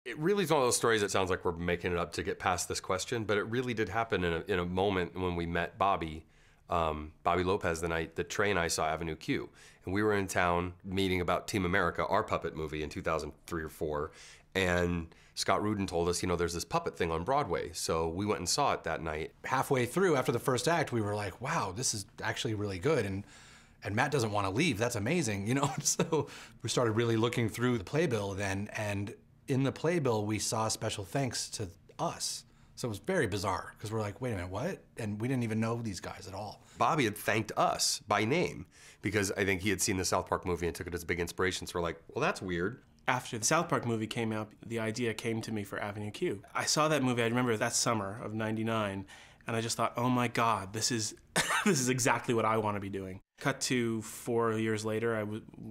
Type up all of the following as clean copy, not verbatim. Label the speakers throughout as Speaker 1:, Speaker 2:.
Speaker 1: It really is one of those stories that sounds like we're making it up to get past this question, but it really did happen in a moment when we met Bobby Lopez the night that Trey and I saw Avenue Q. And we were in town meeting about Team America, our puppet movie in 2003 or 4. And Scott Rudin told us, there's this puppet thing on Broadway. So we went and saw it that night.
Speaker 2: Halfway through, after the first act, we were like, wow, this is actually really good. And Matt doesn't want to leave. That's amazing, So we started really looking through the playbill then. And in the playbill, we saw special thanks to us. So it was very bizarre, because we're like, wait a minute, what? And we didn't even know these guys at all.
Speaker 1: Bobby had thanked us by name, because I think he had seen the South Park movie and took it as a big inspiration. So we're like, well, that's weird.
Speaker 3: After the South Park movie came out, the idea came to me for Avenue Q. I saw that movie, I remember that summer of '99, and I just thought, oh my God, this is this is exactly what I want to be doing. Cut to 4 years later,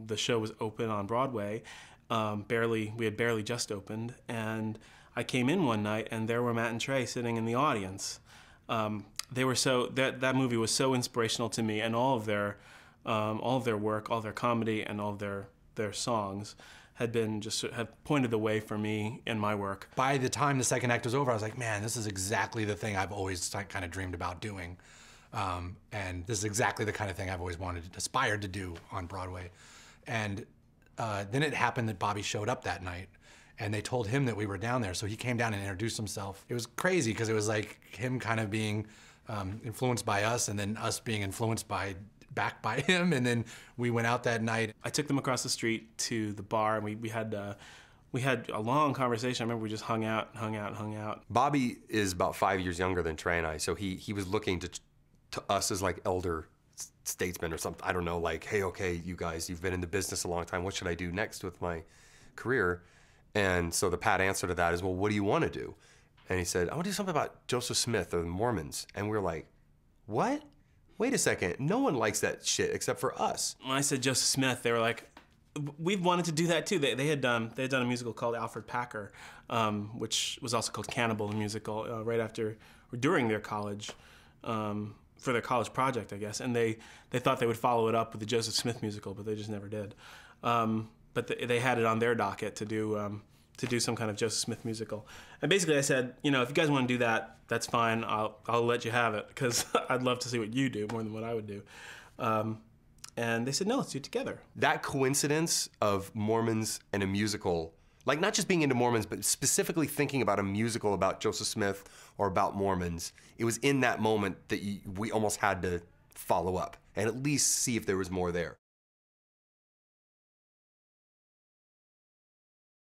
Speaker 3: the show was open on Broadway. We had barely just opened, and I came in one night, and there were Matt and Trey sitting in the audience. They were that movie was so inspirational to me, and all of their work, all their comedy, and all of their songs have pointed the way for me in my work.
Speaker 2: By the time the second act was over, I was like, man, this is exactly the thing I've always kind of dreamed about doing. And this is exactly the kind of thing I've always aspired to do on Broadway. And then it happened that Bobby showed up that night, and they told him that we were down there, so he came down and introduced himself. It was crazy, because it was like him kind of being influenced by us, and then us being influenced back by him, and then we went out that night.
Speaker 3: I took them across the street to the bar, and we had a long conversation. I remember we just hung out.
Speaker 1: Bobby is about 5 years younger than Trey and I, so he was looking to us as like elder statesmen or something. I don't know, like, hey, okay, you guys, you've been in the business a long time. What should I do next with my career? And so the pat answer to that is, well, what do you want to do? And he said, I want to do something about Joseph Smith or the Mormons. And we were like, what? Wait a second, no one likes that shit except for us.
Speaker 3: When I said Joseph Smith, they were like, we've wanted to do that too. They had done a musical called Alfred Packer, which was also called Cannibal, the musical, right after or during their college, for their college project, I guess. And they thought they would follow it up with the Joseph Smith musical, but they just never did. But they had it on their docket to do some kind of Joseph Smith musical. And basically I said, if you guys want to do that, that's fine. I'll let you have it, because I'd love to see what you do more than what I would do. And they said, no, let's do it together.
Speaker 1: That coincidence of Mormons and a musical, like not just being into Mormons, but specifically thinking about a musical about Joseph Smith or about Mormons, it was in that moment that we almost had to follow up and at least see if there was more there.